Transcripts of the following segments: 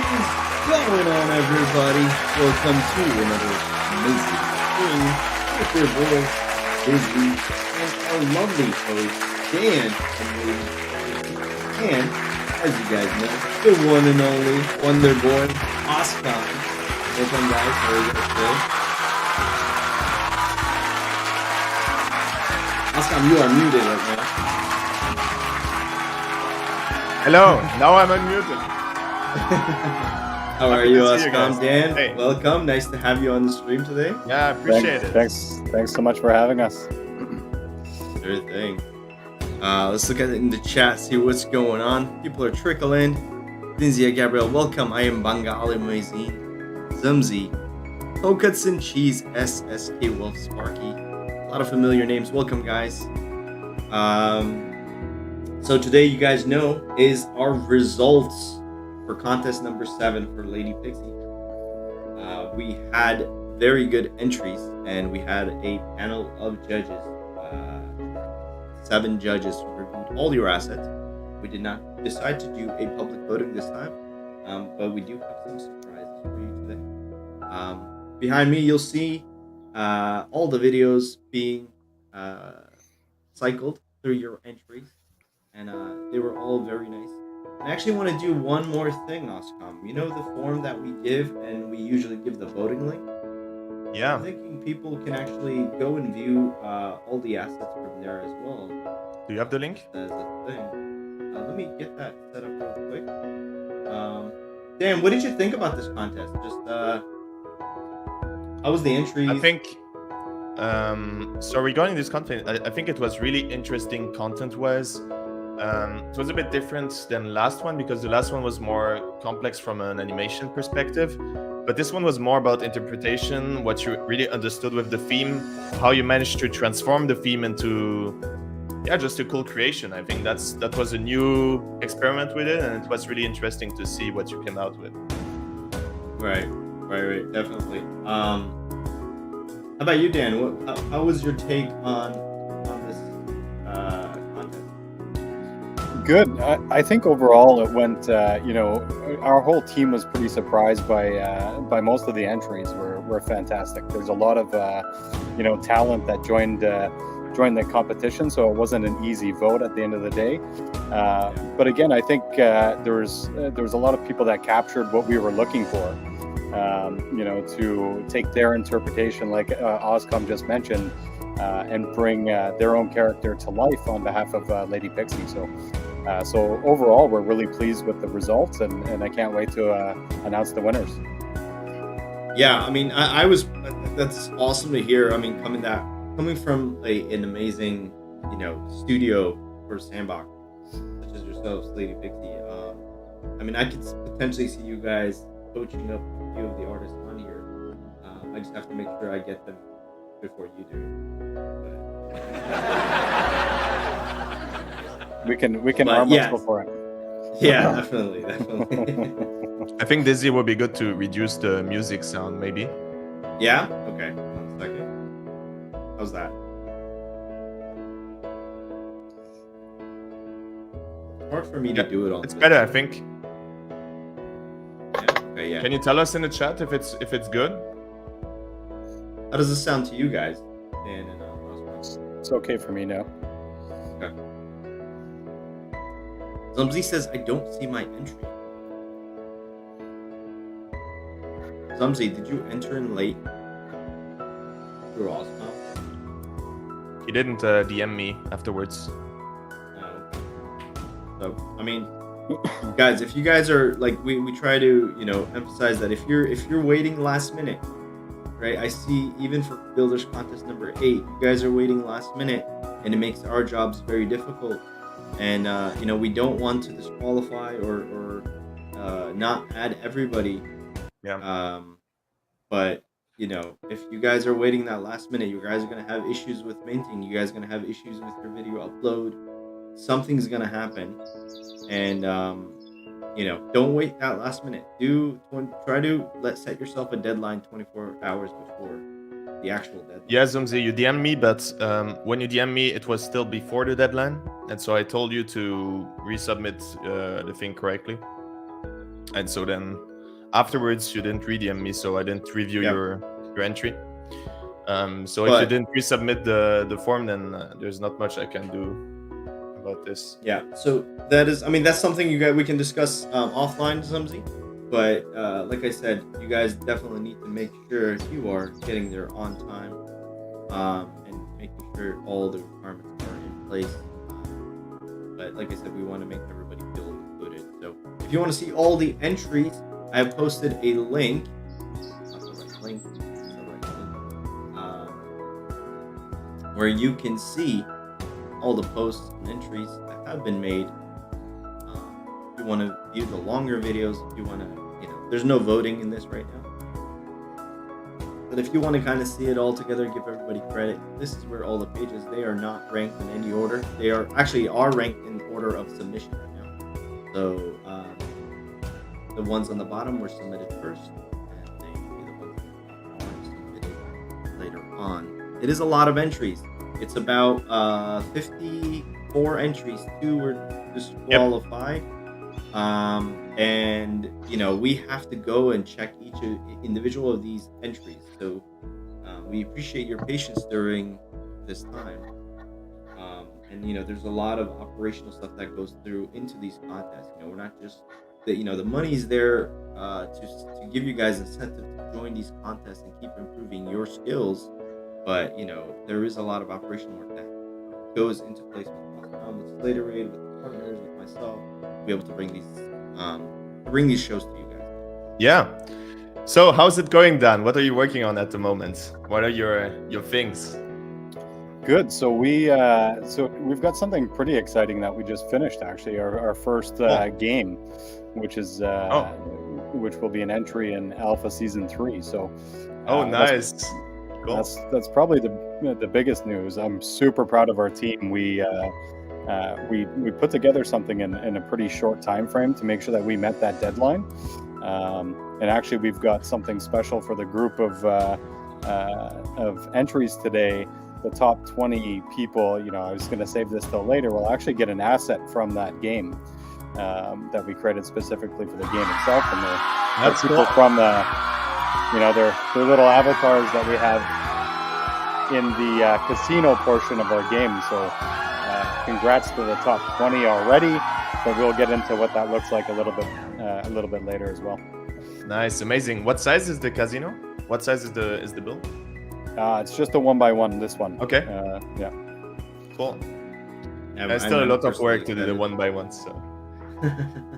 is going on, everybody? Welcome to another amazing stream with your boy, Disney, and our lovely host, Dan. And, as you guys know, the one and only Wonder Boy, Oscar. Welcome, guys. How are you guys today? Oscar, you are muted right now. Hello, now I'm unmuted. How are you, Oscar? Dan, hey. welcome. Nice to have you on the stream today. Yeah, I appreciate it. Thanks so much for having us. Sure thing. Let's look at it in the chat, see what's going on. People are trickling. Dinzia Gabriel, welcome. I am Banga Ali Mazin. Zumzi. Tokatsun Cheese, SSK Wolf Sparky. A lot of familiar names. Welcome, guys. So today, you guys know, is our results for contest number 7 for Lady Pixy. We had very good entries, and we had a panel of judges. 7 judges who reviewed all your assets. We did not decide to do a public voting this time, but we do have some surprises for you today. Behind me, you'll see all the videos being cycled through your entries, and they were all very nice. I actually want to do one more thing, Oscom. You know the form that we give, and we usually give the voting link? Yeah. I'm thinking people can actually go and view all the assets from there as well. Do you have the link? As a thing. Let me get that set up real quick. Dan, what did you think about this contest? Just how was the entry? I think. So regarding this content, I think it was really interesting content-wise. It was a bit different than last one because the last one was more complex from an animation perspective. But this one was more about interpretation, what you really understood with the theme, how you managed to transform the theme into, just a cool creation. I think that was a new experiment with it, and it was really interesting to see what you came out with. Right, definitely. How about you, Dan? How was your take on this contest? Good. I think overall it went. Our whole team was pretty surprised by most of the entries. Were fantastic. There's a lot of talent that joined the competition, so it wasn't an easy vote at the end of the day. But again, I think there was a lot of people that captured what we were looking for. To take their interpretation, like Oscom just mentioned, and bring their own character to life on behalf of Lady Pixy. So overall, we're really pleased with the results, and I can't wait to announce the winners. Yeah, I mean, I was. That's awesome to hear. I mean, coming from an amazing, studio for Sandbox, such as yourselves, Lady Pixy. I mean, I could potentially see you guys coaching up a few of the artists on here. I just have to make sure I get them before you do. We can arm wrestle for it. Yeah, definitely. I think Dizzy would be good to reduce the music sound, maybe. Yeah? Okay. 1 second. How's that? It's hard for me to do it on. It's better, I think. Yeah. Okay. Yeah. Can you tell us in the chat if it's good? How does this sound to you guys? Dan and It's okay for me now. Okay. Zumzi says, I don't see my entry. Zumzi, did you enter in late? Through Osmo? He didn't DM me afterwards. No. So, I mean, guys, if you guys are, like, we try to, emphasize that if you're waiting last minute, right? I see even for Builders Contest number 8, you guys are waiting last minute, and it makes our jobs very difficult. And we don't want to disqualify or not add everybody. Yeah. But if you guys are waiting that last minute, you guys are gonna have issues with minting. You guys are gonna have issues with your video upload. Something's gonna happen, and don't wait that last minute. Try to set yourself a deadline 24 hours before the actual deadline. Yeah, Zumzi, you DM me, but when you DM me, it was still before the deadline, and so I told you to resubmit the thing correctly. And so then afterwards you didn't re-DM me, so I didn't review Yeah. your entry. So if But- you didn't resubmit the form, then there's not much I can do about this. Yeah, so that is, I mean, that's something we can discuss offline, Zumzi. But like I said, you guys definitely need to make sure you are getting there on time and making sure all the requirements are in place. But like I said, we want to make everybody feel included. So if you want to see all the entries, I have posted a link. Not the right link. It's the right link. Where you can see all the posts and entries that have been made. If you want to view the longer videos, if you want to, there's no voting in this right now. But if you want to kind of see it all together, give everybody credit, this is where all the pages, they are not ranked in any order. They are ranked in order of submission right now. So the ones on the bottom were submitted first, and the ones on the top are submitted later on. It is a lot of entries. It's about 54 entries. 2 were disqualified. And we have to go and check each individual of these entries. So we appreciate your patience during this time. And there's a lot of operational stuff that goes through into these contests. We're not just the money's there to give you guys incentive to join these contests and keep improving your skills. But there is a lot of operational work that goes into place with Slaterade, with the partners, with myself, to be able to bring these shows to you guys. Yeah. So how's it going, Dan? What are you working on at the moment? What are your things? Good. So we've got something pretty exciting that we just finished. Actually, our first game, which is which will be an entry in Alpha Season 3. So. Nice. Cool. That's probably the biggest news. I'm super proud of our team. We put together something in a pretty short time frame to make sure that we met that deadline. And actually, we've got something special for the group of entries today. The top 20 people, I was going to save this till later, will actually get an asset from that game that we created specifically for the game itself. And that's people from their little avatars that we have in the casino portion of our game. So congrats to the top 20 already, but we'll get into what that looks like a little bit later as well. Nice, amazing. What size is the casino? What size is the build? It's just a 1x1, this one. Okay. Yeah. Cool. There's still a lot of work to do the 1x1, so.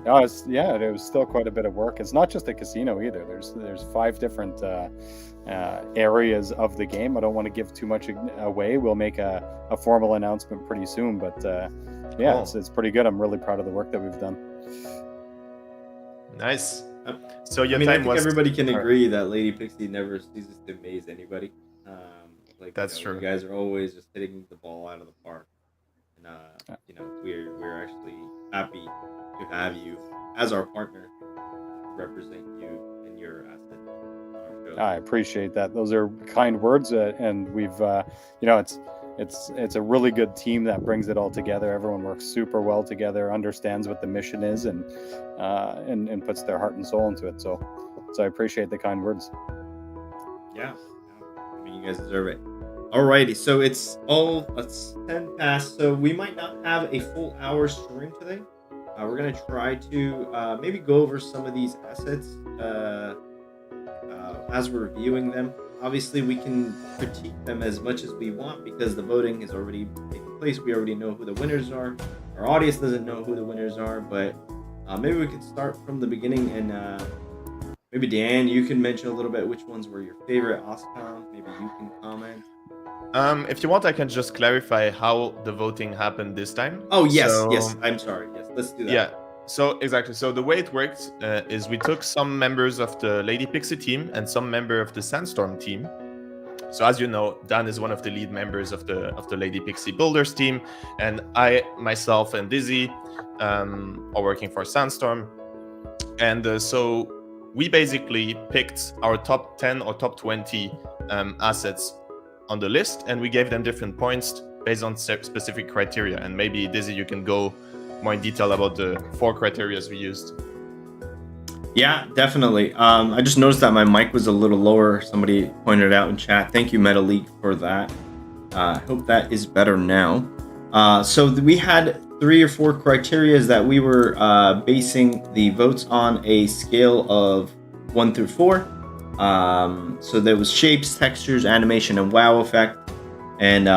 It was still quite a bit of work. It's not just a casino either. There's 5 different areas of the game. I don't want to give too much away. We'll make a formal announcement pretty soon, but cool. It's pretty good. I'm really proud of the work that we've done. Nice. So I think everybody can agree that Lady Pixy never ceases to amaze anybody. That's true. You guys are always just hitting the ball out of the park, and we're actually happy to have you as our partner, represent you and your asset on our show. I appreciate that. Those are kind words, and we've it's a really good team that brings it all together. Everyone works super well together, understands what the mission is, and puts their heart and soul into it. So I appreciate the kind words. Yeah, you guys deserve it. Alrighty, so it's 10 past, so we might not have a full hour stream today. We're gonna try to maybe go over some of these assets as we're reviewing them. Obviously, we can critique them as much as we want because the voting has already taken place. We already know who the winners are. Our audience doesn't know who the winners are, but maybe we could start from the beginning and maybe Dan, you can mention a little bit which ones were your favorite. Oscar, maybe you can comment. If you want, I can just clarify how the voting happened this time. Oh, yes, yes. I'm sorry. Yes, let's do that. Yeah. So exactly. So the way it worked is we took some members of the Lady Pixy team and some member of the Sandstorm team. So as you know, Dan is one of the lead members of the Lady Pixy Builders team, and I myself and Dizzy are working for Sandstorm. And so we basically picked our top 10 or top 20 assets on the list, and we gave them different points based on specific criteria. And maybe Dizzy, you can go more in detail about the 4 criteria we used. Yeah, definitely. I just noticed that my mic was a little lower. Somebody pointed it out in chat. Thank you, Meta League, for that. I hope that is better now. So we had 3 or 4 criterias that we were basing the votes on a scale of 1 through 4. So there was shapes, textures, animation, and wow effect. And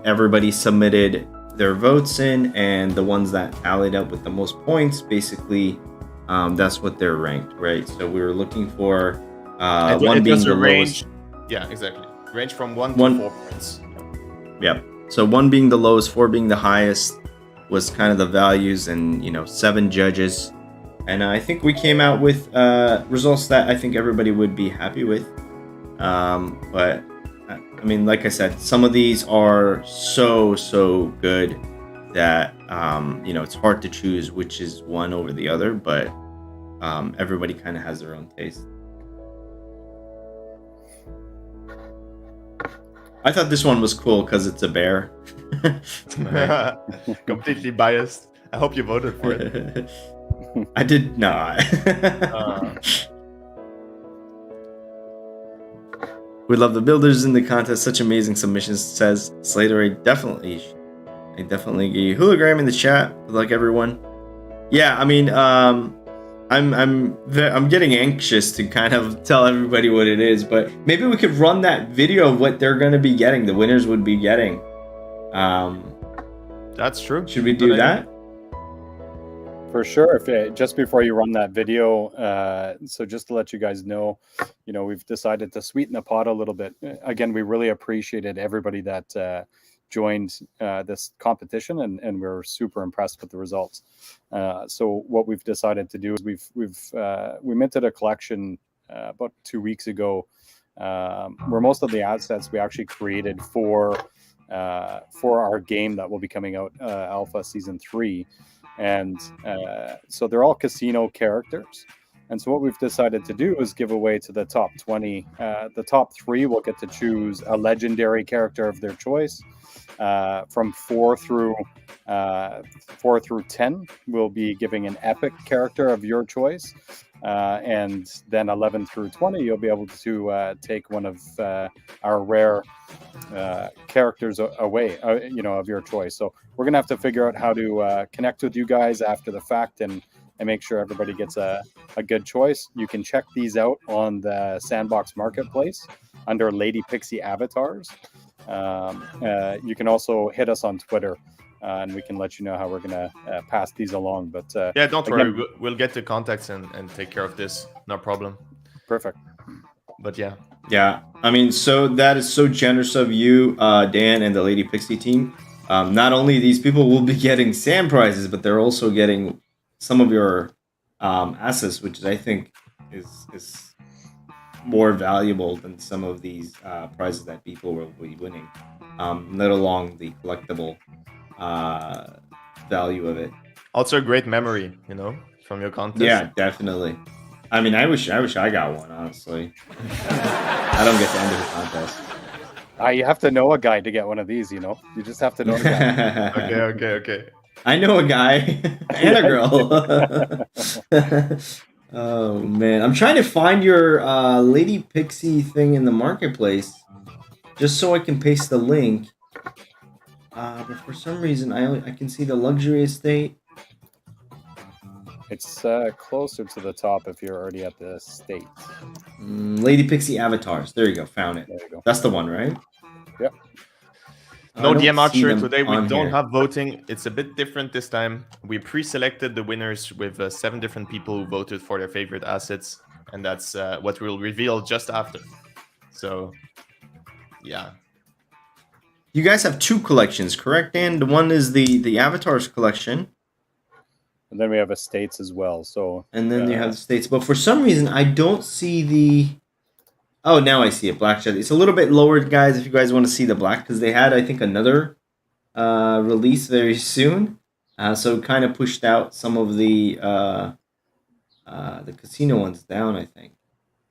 everybody submitted their votes in, and the ones that tallied up with the most points, basically, that's what they're ranked, right? So we were looking for one being the lowest. Yeah, exactly. Range from 1 to 4 points. Yep. So 1 being the lowest, 4 being the highest was kind of the values, and 7 judges. And I think we came out with results that I think everybody would be happy with. But I mean, like I said, some of these are so good that it's hard to choose which is one over the other, but everybody kind of has their own taste. I thought this one was cool because it's a bear. Completely biased. I hope you voted for it. I did not. We love the builders in the contest. Such amazing submissions, says Slater. I definitely get you. Hologram in the chat. Good luck, everyone. Yeah, I mean, I'm getting anxious to kind of tell everybody what it is, but maybe we could run that video of what they're going to be getting. The winners would be getting. That's true. Should we do that? For sure. Just before you run that video, so just to let you guys know, we've decided to sweeten the pot a little bit. Again, we really appreciated everybody that joined this competition, and we're super impressed with the results. So what we've decided to do is we minted a collection about 2 weeks ago, where most of the assets we actually created for our game that will be coming out, Alpha Season 3. And so they're all casino characters. And so what we've decided to do is give away to the top 20. The top 3 will get to choose a legendary character of their choice. From 4 through 10, we'll be giving an epic character of your choice. And then 11 through 20, you'll be able to take one of our rare characters away, of your choice. So we're gonna have to figure out how to connect with you guys after the fact and make sure everybody gets a good choice. You can check these out on the Sandbox Marketplace under Lady Pixy avatars. You can also hit us on Twitter, and we can let you know how we're gonna pass these along. But yeah, don't worry, we'll get the contacts and take care of this. No problem. Perfect. But yeah. I mean, so that is so generous of you, Dan, and the Lady Pixie team. Not only these people will be getting SAM prizes, but they're also getting some of your assets, which I think is more valuable than some of these prizes that people will be winning, let alone the collectible value of it. Also a great memory, from your contest. Yeah, definitely. I mean, I wish I got one, honestly. I don't get to enter the contest. You have to know a guy to get one of these, You just have to know a guy. Okay. I know a guy and a girl. Oh, man. I'm trying to find your Lady Pixie thing in the marketplace just so I can paste the link. But for some reason, I can see the luxury estate. It's closer to the top if you're already at the state. Lady Pixie avatars. There you go. Found it. There you go. That's the one, right? Yep. No DM Archer today. We don't have voting. It's a bit different this time. We pre-selected the winners with 7 different people who voted for their favorite assets, and that's what we'll reveal just after. So, yeah. You guys have 2 collections, correct, Dan? The one is the avatars collection. And then we have estates as well. So and then you have the states, but for some reason I don't see the. Oh, now I see it. Black Shed. It's a little bit lower, guys. If you guys want to see the black, because they had, I think, another release very soon, so it kind of pushed out some of the casino ones down, I think.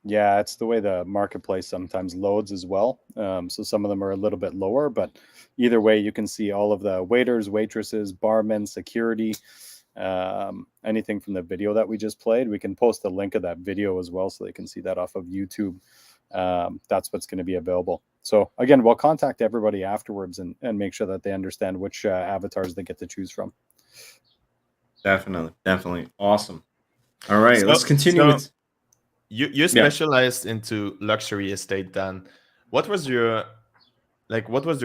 Yeah, it's the way the marketplace sometimes loads as well. So some of them are a little bit lower, but either way, you can see all of the waiters, waitresses, barmen, security. anything from the video that we just played, we can post a link of that video as well, so they can see that off of YouTube. That's what's going to be available. So again, we'll contact everybody afterwards and make sure that they understand which avatars they get to choose from. Definitely awesome. All right, let's continue with. You specialized into luxury estate, Dan. What was the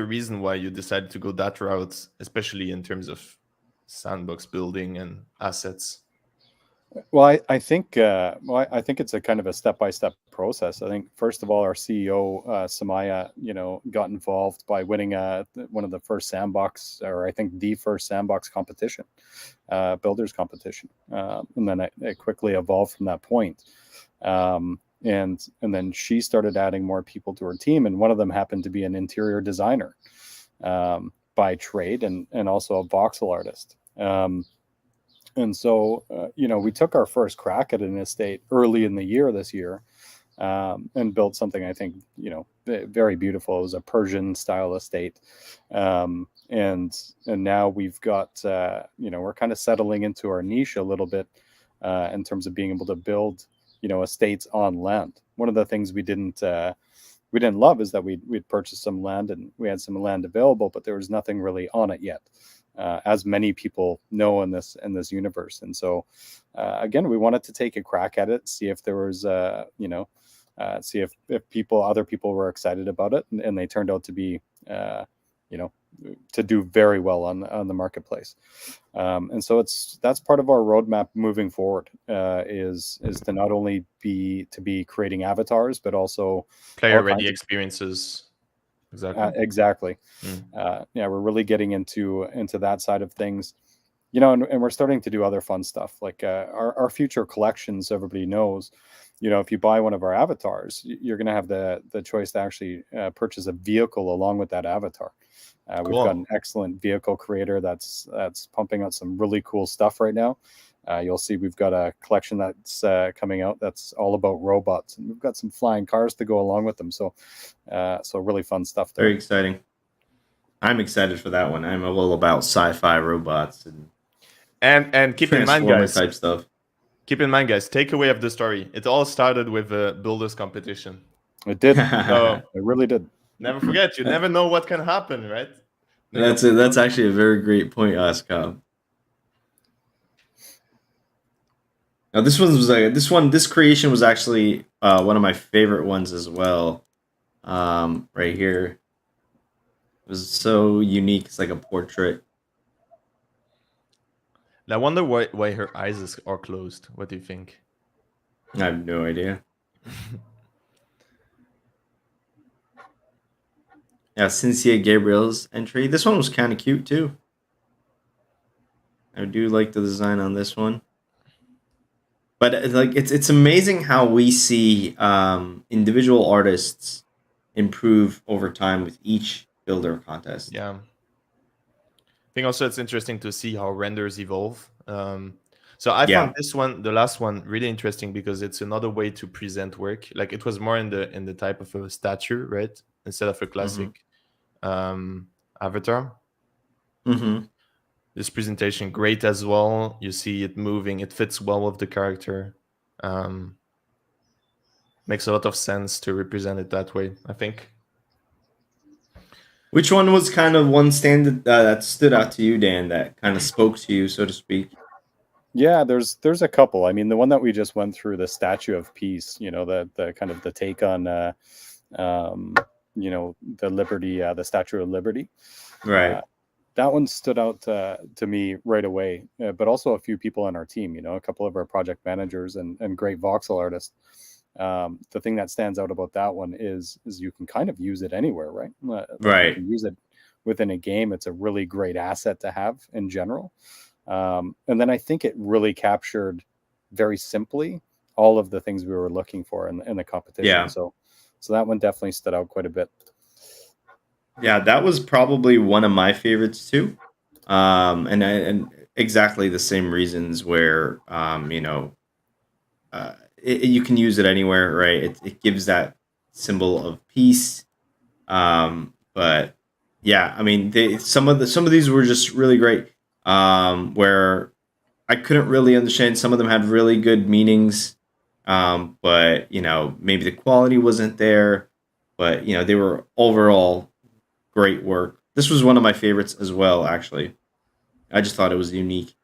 reason why you decided to go that route, especially in terms of sandbox building and assets? Well, I think it's a kind of a step-by-step process. I think first of all, our CEO Samaya, got involved by winning one of the first sandbox, or I think the first sandbox competition, builders competition, and then it quickly evolved from that point. And then she started adding more people to her team, and one of them happened to be an interior designer by trade, and also a voxel artist. And so, we took our first crack at an estate early in the year this year, and built something, I think, very beautiful. It was a Persian style estate. And now we've got, we're kind of settling into our niche a little bit in terms of being able to build, estates on land. One of the things we didn't love is that we'd purchased some land, and we had some land available, but there was nothing really on it yet. As many people know in this universe. And so, again, we wanted to take a crack at it, see if there was, see if other people were excited about it, and they turned out to be, to do very well on the marketplace. And so that's part of our roadmap moving forward, is to not only be creating avatars, but also player-ready experiences. Exactly. We're really getting into that side of things, and we're starting to do other fun stuff like our future collections. Everybody knows, if you buy one of our avatars, you're going to have the choice to actually purchase a vehicle along with that avatar. Cool. We've got an excellent vehicle creator that's pumping out some really cool stuff right now. You'll see we've got a collection that's coming out that's all about robots, and we've got some flying cars to go along with them. So really fun stuff there. Very exciting. I'm excited for that one. I'm a little about sci-fi robots and keep in mind, guys, type stuff. Keep in mind, guys, takeaway of the story. It all started with a builders competition. It did. So, it really did. Never forget. You never know what can happen, right? That's actually a very great point, Oscar. Now this creation was actually one of my favorite ones as well. Right here. It was so unique. It's like a portrait. I wonder why her eyes are closed. What do you think? I have no idea. Yeah, Cynthia Gabriel's entry. This one was kind of cute too. I do like the design on this one. But it's amazing how we see individual artists improve over time with each builder contest. Yeah. I think also it's interesting to see how renders evolve. So I found this one, the last one, really interesting because it's another way to present work. Like it was more in the type of a statue, right? Instead of a classic avatar. Mm-hmm. This presentation, great as well. You see it moving. It fits well with the character. Makes a lot of sense to represent it that way, I think. Which one was kind of one stand that stood out to you, Dan, that kind of spoke to you, so to speak? Yeah, there's a couple. I mean, the one that we just went through, the Statue of Peace, the kind of the take on, the Liberty, the Statue of Liberty. Right. That one stood out to me right away, but also a few people on our team, a couple of our project managers and great voxel artists. The thing that stands out about that one is you can kind of use it anywhere, right? Right. You can use it within a game. It's a really great asset to have in general. And then I think it really captured very simply all of the things we were looking for in the competition. Yeah. So that one definitely stood out quite a bit. Yeah, that was probably one of my favorites too. And exactly the same reasons where, you can use it anywhere, right? It gives that symbol of peace. But yeah, I mean, some of these were just really great. Where I couldn't really understand. Some of them had really good meanings, but maybe the quality wasn't there. But they were overall great work. This was one of my favorites as well. Actually, I just thought it was unique.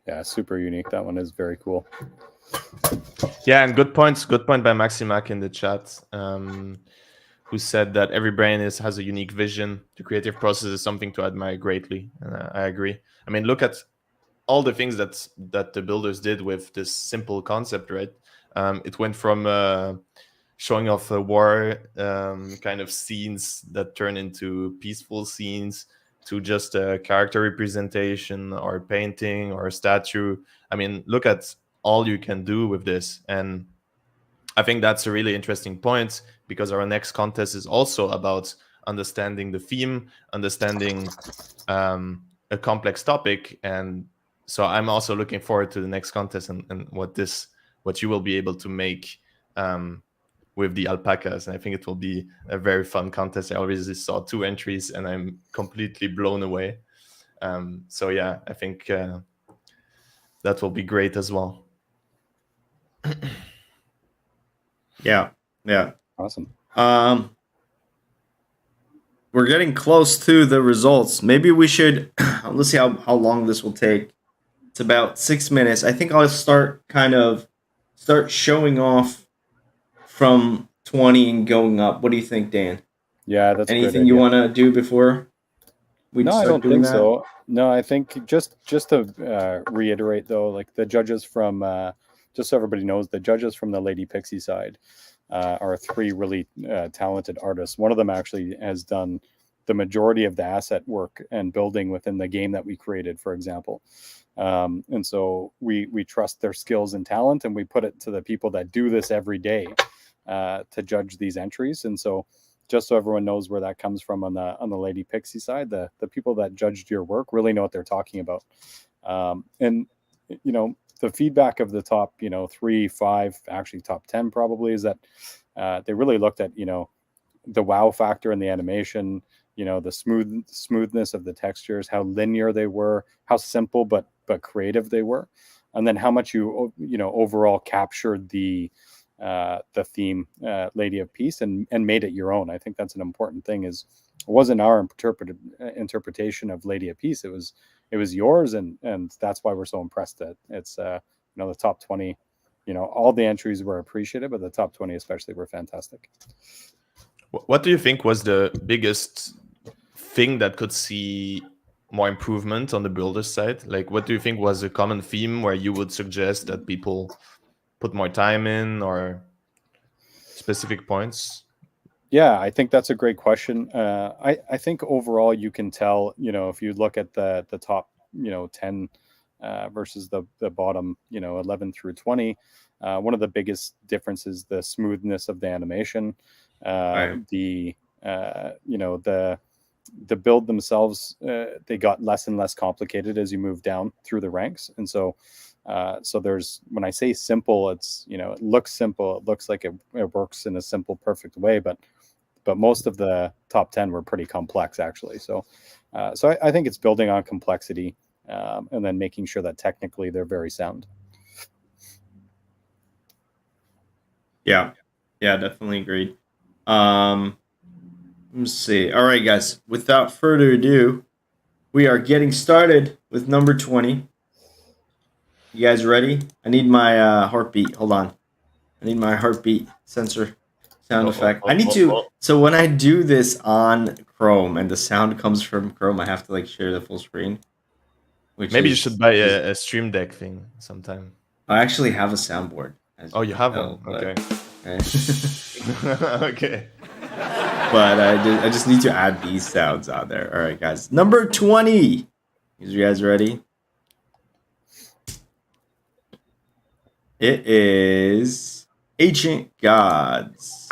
Yeah, super unique. That one is very cool. Yeah, and good points. Good point by Maximac in the chat, who said that every brain has a unique vision. The creative process is something to admire greatly, and I agree. I mean, look at all the things that the builders did with this simple concept, right? It went from showing off a war kind of scenes that turn into peaceful scenes to just a character representation or painting or a statue. I mean, look at all you can do with this. And I think that's a really interesting point, because our next contest is also about understanding the theme, understanding a complex topic. And so I'm also looking forward to the next contest and what you will be able to make with the alpacas. And I think it will be a very fun contest. I already saw 2 entries and I'm completely blown away. So yeah, I think that will be great as well. Yeah. Awesome. We're getting close to the results. Maybe we should let's see how long this will take. It's about 6 minutes. I think I'll start showing off from 20 and going up. What do you think, Dan? Yeah, that's anything you want to do before we No, I start don't doing think that? so. No, I think just to reiterate though, like the judges from just so everybody knows, the judges from the Lady Pixy side are 3 really talented artists. One of them actually has done the majority of the asset work and building within the game that we created, for example. And so we trust their skills and talent, and we put it to the people that do this every day to judge these entries. And so just so everyone knows where that comes from on the Lady Pixy side, the people that judged your work really know what they're talking about. And the feedback of the top 3, 5, actually top 10 probably, is that they really looked at the wow factor in the animation, the smoothness of the textures, how linear they were, how simple but creative they were, and then how much you overall captured the theme, Lady of Peace, and made it your own. I think that's an important thing. Is it wasn't our interpretation of Lady of Peace. It was yours, and that's why we're so impressed that it's the top 20. All the entries were appreciated, but the top 20 especially were fantastic. What do you think was the biggest thing that could see more improvement on the builder side? Like, what do you think was a common theme where you would suggest that people put more time in, or specific points? Yeah, I think that's a great question. I think overall you can tell, if you look at the top, 10 versus the bottom, 11 through 20, one of the biggest differences, the smoothness of the animation, Right. the build themselves, they got less and less complicated as you move down through the ranks. And so there's, when I say simple, it's, it looks simple. It looks like it works in a simple, perfect way, but most of the top 10 were pretty complex actually. So I think it's building on complexity, and then making sure that technically they're very sound. Yeah, definitely agreed. Let's see. All right, guys. Without further ado, we are getting started with number 20. You guys ready? I need my heartbeat. Hold on. I need my heartbeat sensor sound effect. I need to. So when I do this on Chrome and the sound comes from Chrome, I have to share the full screen. Maybe you should buy a Stream Deck thing sometime. I actually have a soundboard. Oh, you have one? Okay. Okay. But I just need to add these sounds on there. All right, guys. Number 20. You guys ready? It is Ancient Gods.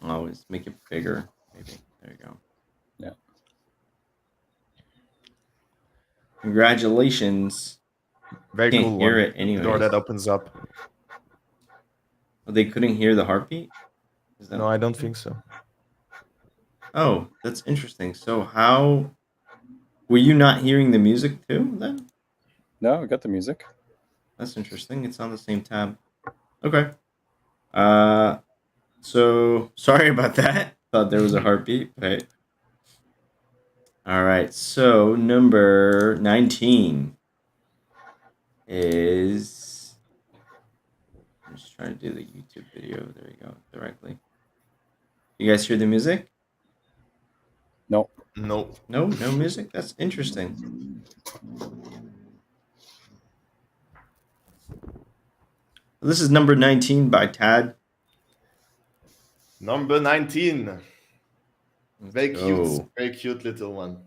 Always make it bigger. Maybe. There you go. Yeah. Congratulations. Very Can't cool hear one. it anyway. Door that opens up. Oh, they couldn't hear the heartbeat? No, I don't think so. Oh, that's interesting. So how Were you not hearing the music too then? No, I got the music. That's interesting. It's on the same tab. Okay. So sorry about that. Thought there was a heartbeat, but all right. So number 19 is. I'm just trying to do the YouTube video. There you go, directly. You guys hear the music? No. No. No music. That's interesting. This is number 19 by Tad. Number 19. Very go. cute little one.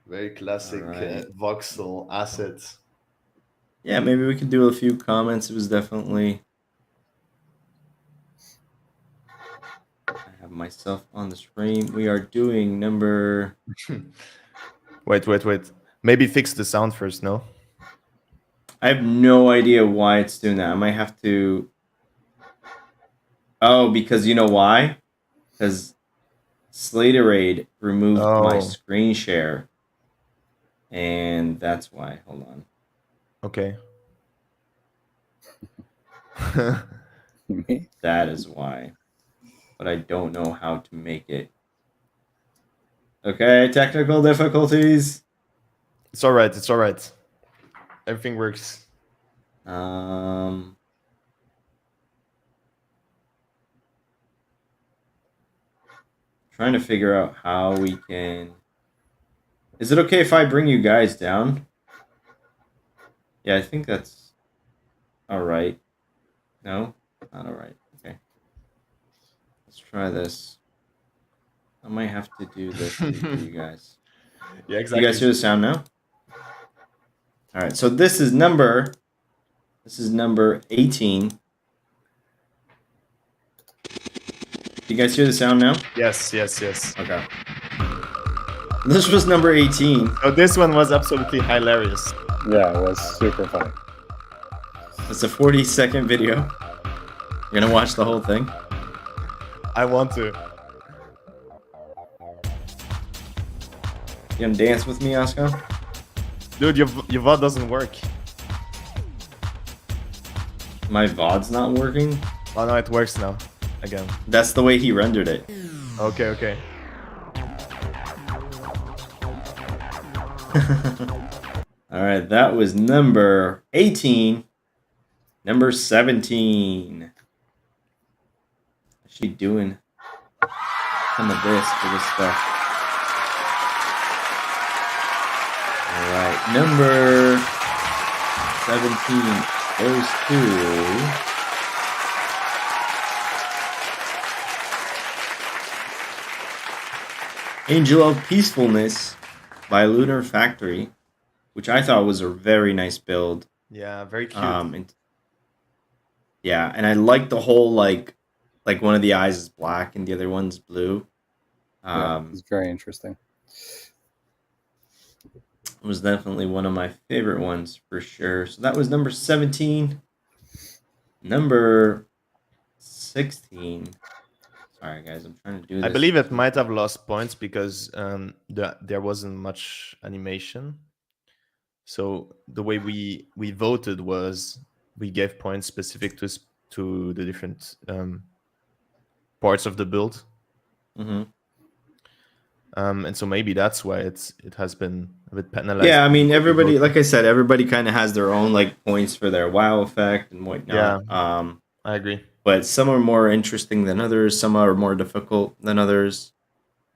Very classic Alright. voxel asset. Yeah, maybe we could do a few comments. It was definitely. I have myself on the screen. We are doing number. Wait. Maybe fix the sound first, no? I have no idea why it's doing that. I might have to. Oh, because you know why? Because Slaterade removed my screen share. And that's why. Hold on. Okay. That is why. But I don't know how to make it. Okay, technical difficulties. It's all right. Everything works. Trying to figure out how we can. Is it okay if I bring you guys down? Yeah, I think that's all right. No, not all right. Okay, let's try this. I might have to do this for you guys. Yeah, exactly. You guys hear the sound now? All right, so this is number 18. You guys hear the sound now? Yes. Okay. This was number 18. Oh, this one was absolutely hilarious. Yeah, it was super funny. It's a 40-second video. You're gonna watch the whole thing? I want to. You gonna dance with me, Oscar? Dude, your VOD doesn't work. My VOD's not working? Oh no, it works now. Again. That's the way he rendered it. Okay. All right, that was number 18. Number 17. What's she doing some of this for this stuff? All right, number 17 goes to. Angel of Peacefulness by Lunar Factory, which I thought was a very nice build. Yeah, very cute. And I like the whole like one of the eyes is black and the other one's blue. It's very interesting. It was definitely one of my favorite ones for sure. So that was number 17. Number 16. Sorry, guys, I'm trying to do this. I believe it might have lost points because there wasn't much animation. So the way we voted was we gave points specific to the different parts of the build. Mm-hmm. And so maybe that's why it has been a bit penalized. Yeah, I mean, everybody, like I said, everybody kind of has their own like points for their wow effect and whatnot. Yeah, I agree. But some are more interesting than others. Some are more difficult than others.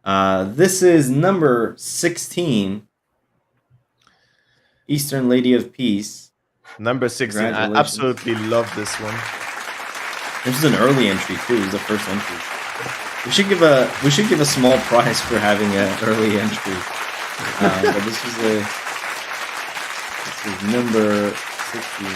This is number 16. Eastern Lady of Peace. Number 16. I absolutely love this one. This is an early entry too. It was the first entry. We should give a small prize for having an early entry. But this is number 16.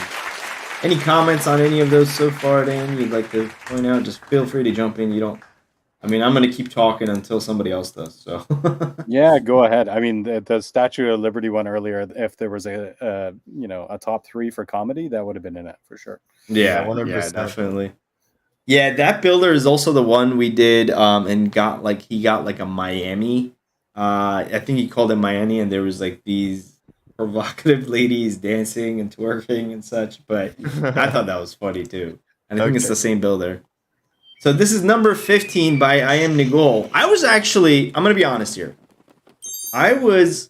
Any comments on any of those so far, Dan? You'd like to point out? Just feel free to jump in. I'm going to keep talking until somebody else does. So. Yeah, go ahead. I mean, the Statue of Liberty one earlier. If there was a top 3 for comedy, that would have been in it for sure. Yeah, 100%. Definitely. Yeah, that builder is also the one we did, and he got like a Miami I think he called it Miami, and there was like these provocative ladies dancing and twerking and such. But I thought that was funny too, and I think it's Okay. the same builder. So this is number 15 by I Am Nigol. I was actually, I'm gonna be honest here. I was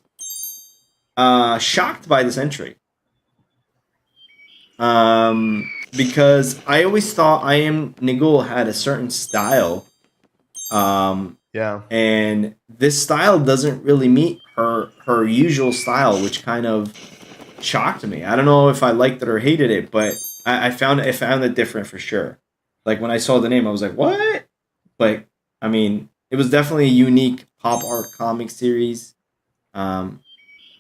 shocked by this entry. Because I always thought I Am Nigul had a certain style. Yeah. And this style doesn't really meet her usual style, which kind of shocked me. I don't know if I liked it or hated it, but I found it different for sure. Like when I saw the name, I was like, "What?" But I mean, it was definitely a unique pop art comic series, and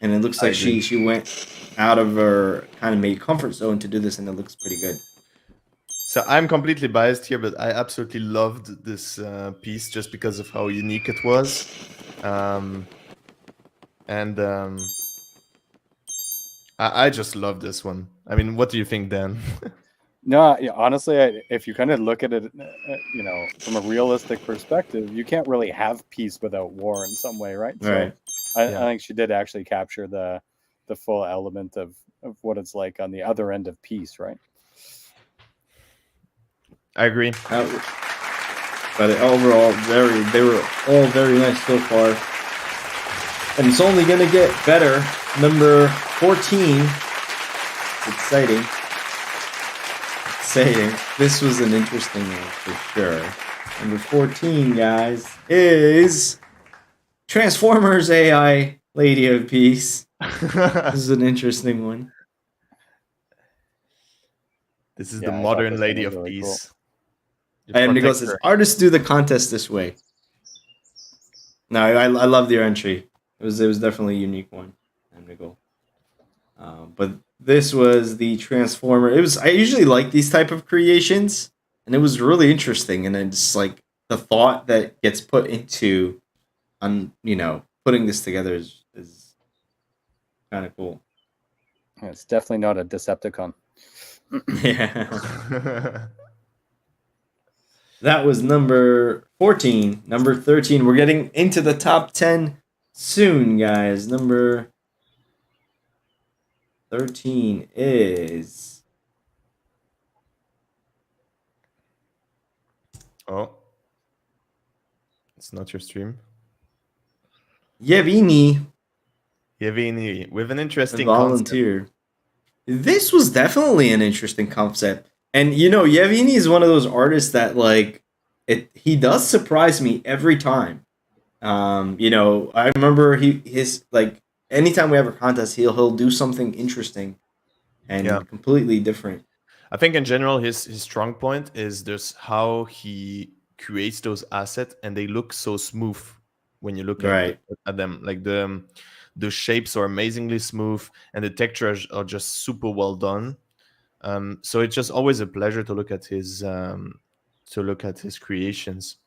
it looks I like agree. she went out of her kind of made comfort zone to do this, and it looks pretty good. So I'm completely biased here, but I absolutely loved this piece just because of how unique it was. And I just love this one. I mean, what do you think, Dan? No, yeah, honestly, if you kind of look at it, from a realistic perspective, you can't really have peace without war in some way, right? So Right. I Yeah. think she did actually capture the full element of what it's like on the other end of peace, right? I agree. But overall, they were all very nice so far. And it's only going to get better. Number 14. It's exciting. This was an interesting one for sure. Number 14, guys, is Transformers AI Lady of Peace. This is an interesting one. This is Yeah, the I thought modern this one Lady was of really cool. Peace. You I am protect Nicholas says, her. artists do the contest this way. No, I love your entry. It was definitely a unique one. I'm Nicole. But this was the Transformer. I usually like these type of creations, and it was really interesting. And it's like the thought that gets put into, putting this together is kind of cool. It's definitely not a Decepticon. Yeah. That was number 14. Number 13. We're getting into the top 10 soon, guys. Number 13 is. Oh. It's not your stream. Yevini. Yevini, with an interesting Volunteer. This was definitely an interesting concept. And Yevini is one of those artists that he does surprise me every time. I remember his anytime we have a contest, he'll do something interesting and completely different. I think in general his strong point is just how he creates those assets and they look so smooth when you look Right. at them. Like the shapes are amazingly smooth and the textures are just super well done. So it's just always a pleasure to look at his creations.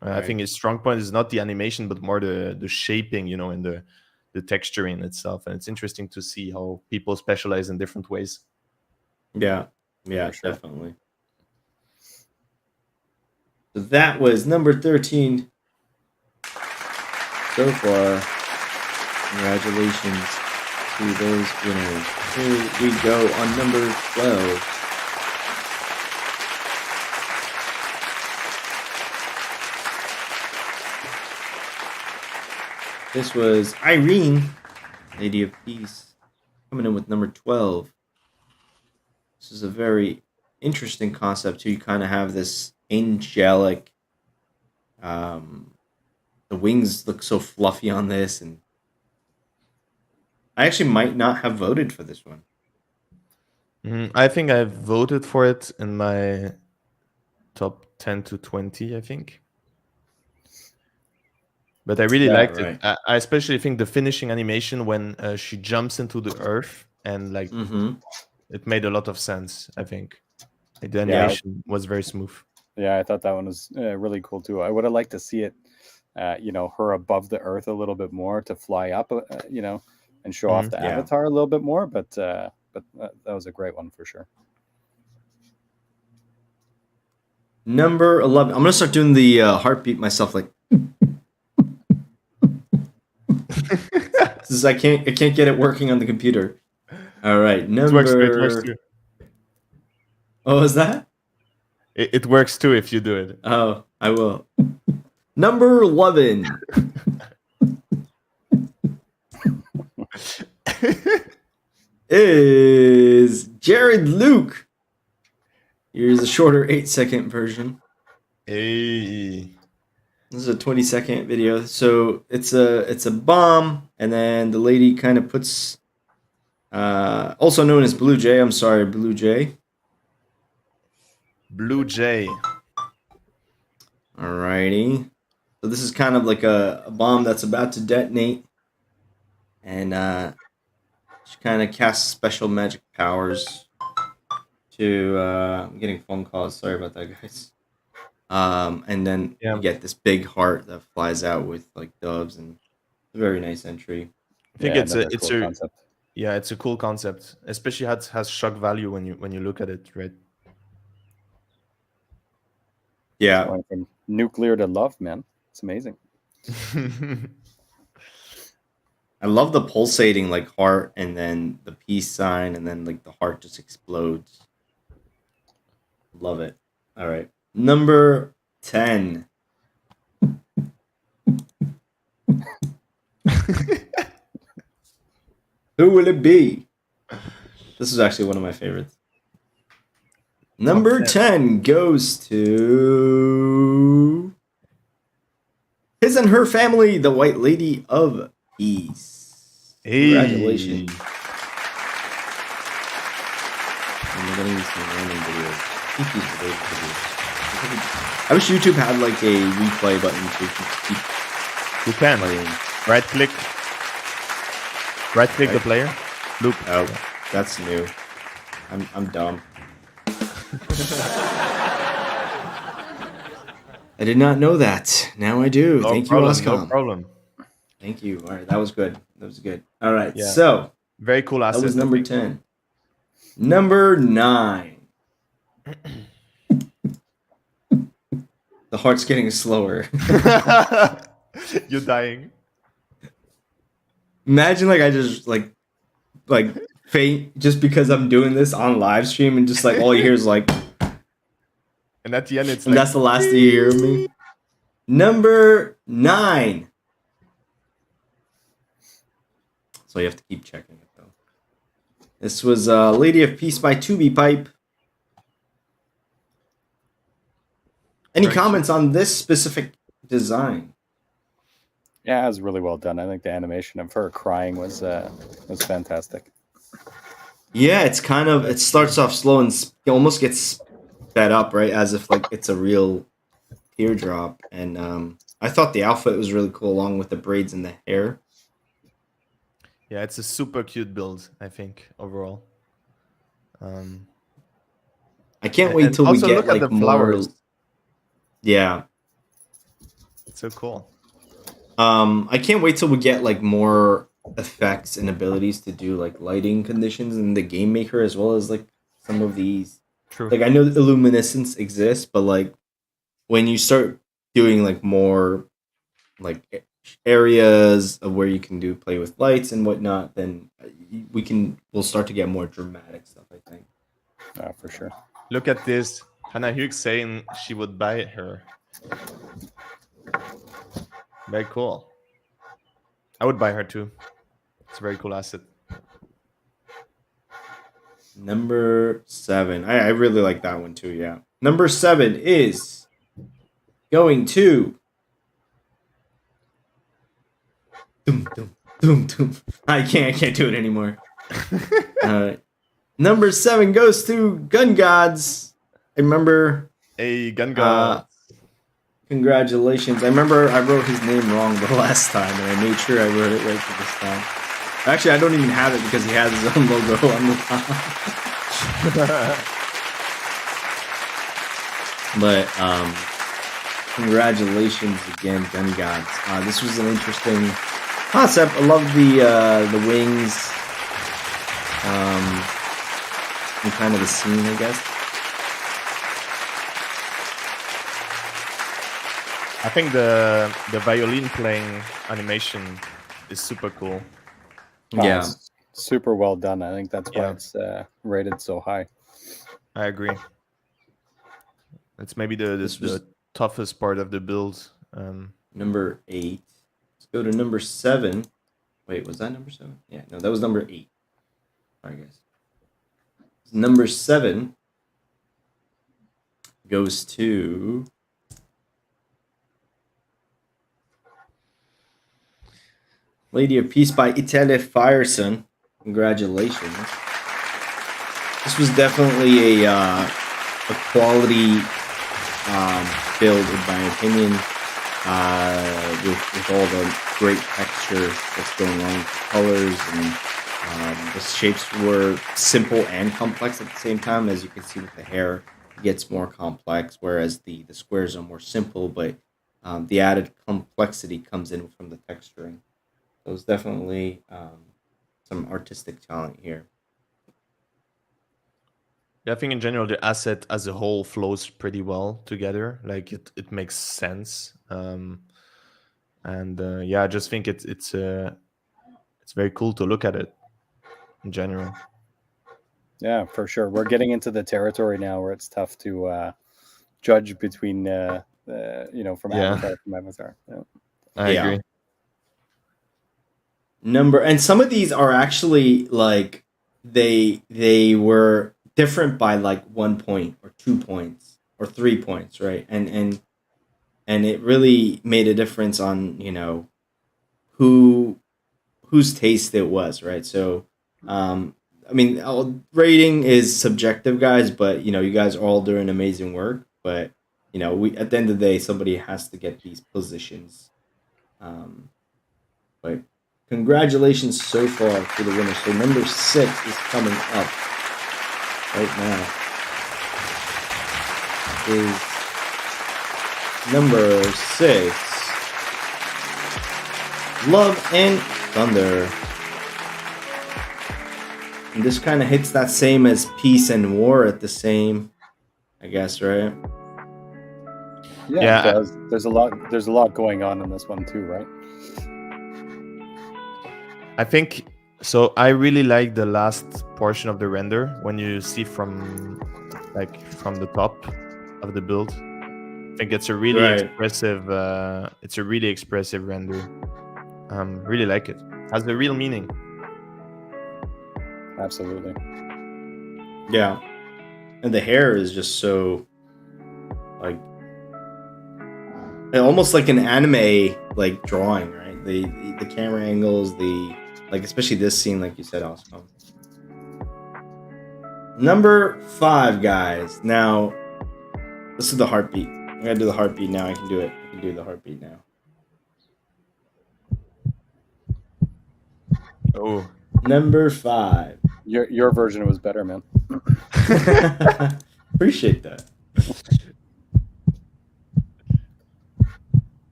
I think his strong point is not the animation, but more the shaping, and the texturing itself. And it's interesting to see how people specialize in different ways. Yeah, Sure. definitely. So that was number 13 so far. Congratulations to those winners. Here we go on number 12. This was Irene, Lady of Peace, coming in with number 12. This is a very interesting concept too. You kind of have this angelic. The wings look so fluffy on this, and I actually might not have voted for this one. I think I voted for it in my top 10 to 20, I think. But I really liked it. I especially think the finishing animation when she jumps into the earth and it made a lot of sense, I think. The animation was very smooth. Yeah, I thought that one was really cool too. I would have liked to see it, her above the earth a little bit more to fly up, and show off the avatar a little bit more. But that was a great one for sure. Number 11. I'm gonna start doing the heartbeat myself, like. because I can't get it working on the computer. All right, It works too. It works number. too. What was that? It works too if you do it. Oh, I will. Number 11 is Jared Luke. Here's a shorter 8-second version. Hey. This is a 20-second video. So it's a bomb, and then the lady kind of puts, also known as Blue Jay. I'm sorry, Blue Jay. Blue Jay. Alrighty. So this is kind of like a bomb that's about to detonate, and she kind of casts special magic powers to. I'm getting phone calls. Sorry about that, guys. And then you get this big heart that flies out with like doves, and it's a very nice entry. I think it's a cool concept. Yeah, it's a cool concept, especially has shock value when you look at it, right? Yeah. Going from nuclear to love, man. It's amazing. I love the pulsating like heart, and then the peace sign, and then like the heart just explodes. Love it. All right. Number 10. Who will it be? This is actually one of my favorites. Number 10 goes to his and her family, the White Lady of Peace. Hey. Congratulations. I'm getting these random videos. I think these related videos. I wish YouTube had like a replay button so you can keep You can playing. right click the player. Loop. Oh, that's new. I'm dumb. I did not know that. Now I do. Thank you, Oscom. No problem. Thank you. All right, that was good. That was good. All right, Yeah. so Very cool asset. that was number 10. Number 9. The heart's getting slower. You're dying. Imagine like I just like faint just because I'm doing this on live stream, and just like all you hear is like, And at the end, it's and like, that's the last you hear of me. Number 9. So you have to keep checking it though. This was Lady of Peace by Tubi Pipe. Any Very comments on this specific design? Yeah, it was really well done. I think the animation of her crying was fantastic. Yeah, it's kind of, it starts off slow and it almost gets sped up, right? As if like it's a real teardrop. And I thought the outfit was really cool along with the braids and the hair. yeah, it's a super cute build, I think, overall. I can't wait till we also get look like at the more. flowers. Yeah. It's so cool. I can't wait till we get like more effects and abilities to do like lighting conditions in the game maker, as well as like some of these. True. Like I know the luminescence exists, but like when you start doing like more like areas of where you can play with lights and whatnot, then we'll start to get more dramatic stuff, I think. For sure. Look at this. Hannah Hughes saying she would buy her. Very cool. I would buy her too. It's a very cool asset. Number 7. I really like that one too, yeah. Number 7 is going to I can't do it anymore. Number 7 goes to Gun Gods. I remember. Hey, Gun God. Congratulations. I remember I wrote his name wrong the last time, and I made sure I wrote it right for this time. Actually, I don't even have it because he has his own logo on the top. But congratulations again, Gun Gods. This was an interesting concept. I love the wings, and kind of the scene, I guess. I think the violin playing animation is super cool. Yeah. It's super well done. I think that's why Yeah. it's rated so high. I agree. It's maybe This was the toughest part of the build. number 8. Let's go to number 7. Wait, was that number 7? Yeah, no, that was number 8. Sorry, guys. Number 7 goes to Lady of Peace by Itele Fireson. Congratulations. This was definitely a quality build, in my opinion, with all the great texture that's going on with the colors, and the shapes were simple and complex at the same time. As you can see with the hair, it gets more complex, whereas the squares are more simple, but the added complexity comes in from the texturing. So it's definitely some artistic talent here. Yeah, I think in general the asset as a whole flows pretty well together. Like it makes sense. And yeah, I just think it's very cool to look at it in general. Yeah, for sure. We're getting into the territory now where it's tough to judge between from Yeah. Avatar from Avatar. Yeah. I Yeah. agree. And some of these are actually like they were different by like 1 point or 2 points or 3 points, right? And it really made a difference on, whose taste it was, right? So I mean, rating is subjective, guys, but you guys are all doing amazing work, but we, at the end of the day, somebody has to get these positions. But congratulations so far to the winner. So number 6 is coming up right now. Is number 6, Love and Thunder. And this kind of hits that same as Peace and War at the same, I guess, right? Yeah, it does. There's a lot going on in this one too, right? I think so. I really like the last portion of the render when you see from the top of the build. I think it's a really expressive. It's a really expressive render. Really like it. Has a real meaning. Absolutely. Yeah, and the hair is just so like almost like an anime like drawing, right? The camera angles, especially this scene, like you said, Oscar. Number 5, guys. Now, this is the heartbeat. I gotta do the heartbeat now. I can do it. I can do the heartbeat now. Oh, number 5. Your version was better, man. Appreciate that.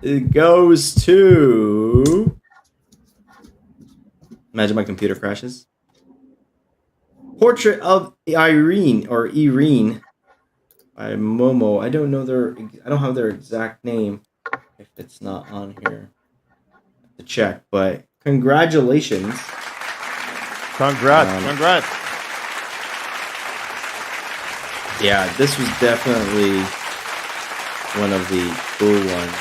It goes to. Imagine my computer crashes. Portrait of Irene by Momo. I don't have their exact name if it's not on here. I have to check, but congratulations. Congrats. Yeah, this was definitely one of the cool ones.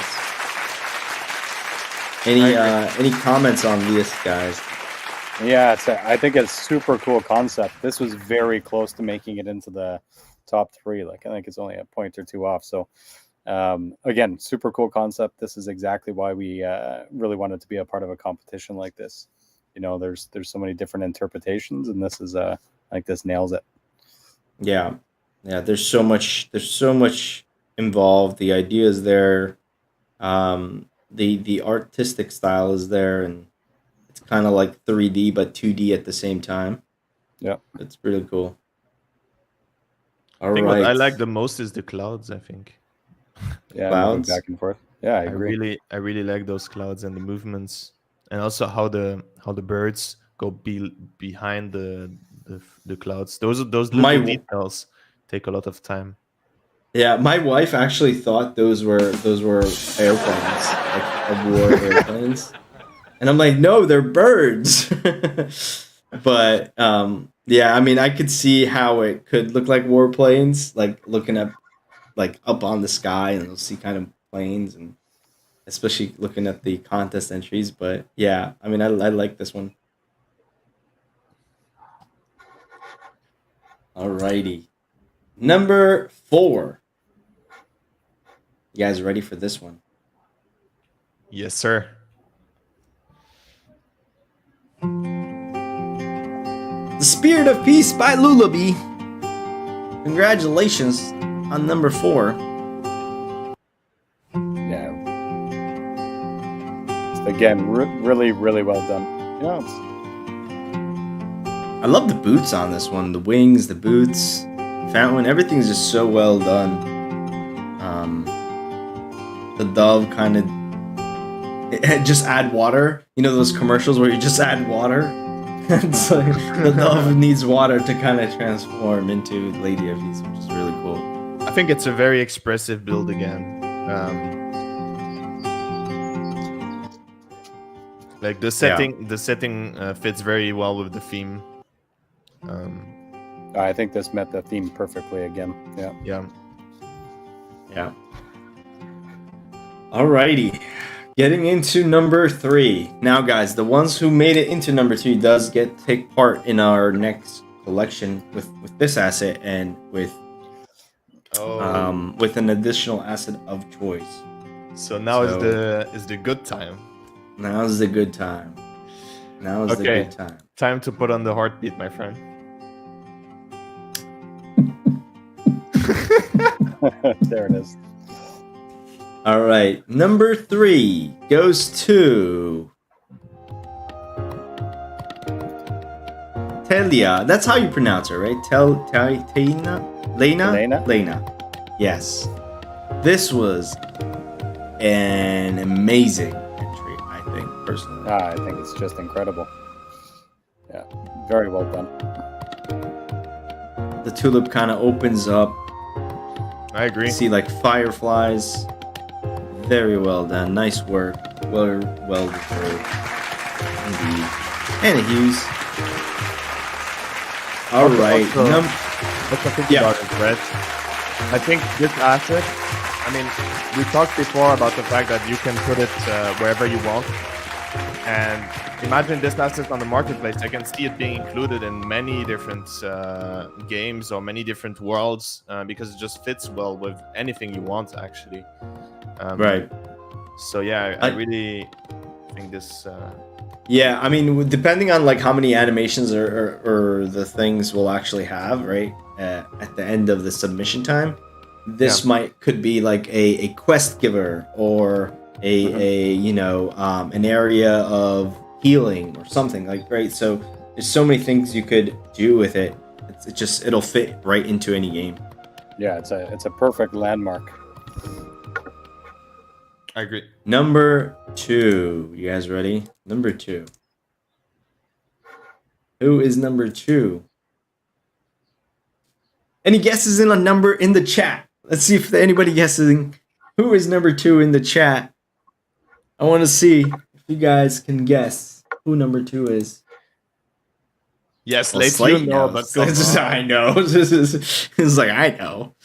Any comments on this, guys? Yeah, I think it's a super cool concept. This was very close to making it into the top 3. Like, I think it's only a point or 2 off. So, again, super cool concept. This is exactly why we really wanted to be a part of a competition like this. There's so many different interpretations, and this is like this nails it. Yeah. There's so much involved. The idea is there. The artistic style is there, and it's kind of like 3D but 2D at the same time. Yeah, it's really cool. I think what I like the most is the clouds. I think. Yeah, clouds back and forth. Yeah, I agree. I really like those clouds and the movements, and also how the birds go behind the clouds. Those little details take a lot of time. Yeah, my wife actually thought those were airplanes, like war airplanes. And I'm like, no, they're birds. But yeah, I mean, I could see how it could look like warplanes, like looking up, like up on the sky, and you'll see kind of planes, and especially looking at the contest entries. But yeah, I mean, I like this one. Alrighty, number 4. You guys ready for this one? Yes, sir. The Spirit of Peace by Lullaby. Congratulations on number 4. Yeah. Again, really, really well done. You know, I love the boots on this one. The wings, the boots, fountain, everything's just so well done. The dove kind of just add water. You know those commercials where you just add water? It's like the dove needs water to kind of transform into Lady of Peace, which is really cool. I think it's a very expressive build again. Like the setting, fits very well with the theme. I think this met the theme perfectly again. Yeah. Yeah. Alrighty. Getting into number 3. Now, guys, the ones who made it into number 3 does take part in our next collection with this asset and with an additional asset of choice. So now is the good time. Now is the good time. Now is the good time. Time to put on the heartbeat, my friend. There it is. All right, number 3 goes to Telia. That's how you pronounce it, right? Lena. Yes. This was an amazing entry, I think, personally. I think it's just incredible. Yeah, very well done. The tulip kind of opens up. I agree. You see like fireflies. Very well done. Nice work. Well deserved. Indeed. And a Hughes. All right. What's the thing about it, Brett? I think this asset, I mean, we talked before about the fact that you can put it wherever you want. And imagine this asset on the marketplace. I can see it being included in many different games or many different worlds because it just fits well with anything you want, actually. Right. So yeah, I really think this. Yeah, I mean, depending on like how many animations or the things will actually have, right? At the end of the submission time, this could be like a quest giver or an area of healing or something like, right? So there's so many things you could do with it. It'll fit right into any game. Yeah, it's a perfect landmark. I agree. Number 2. You guys ready? Number 2. Who is number 2? Any guesses in a number in the chat? Let's see if anybody guessing who is number 2 in the chat. I want to see if you guys can guess who number 2 is. Yes, Well, let Slate you know, knows. but I know. It's like, I know.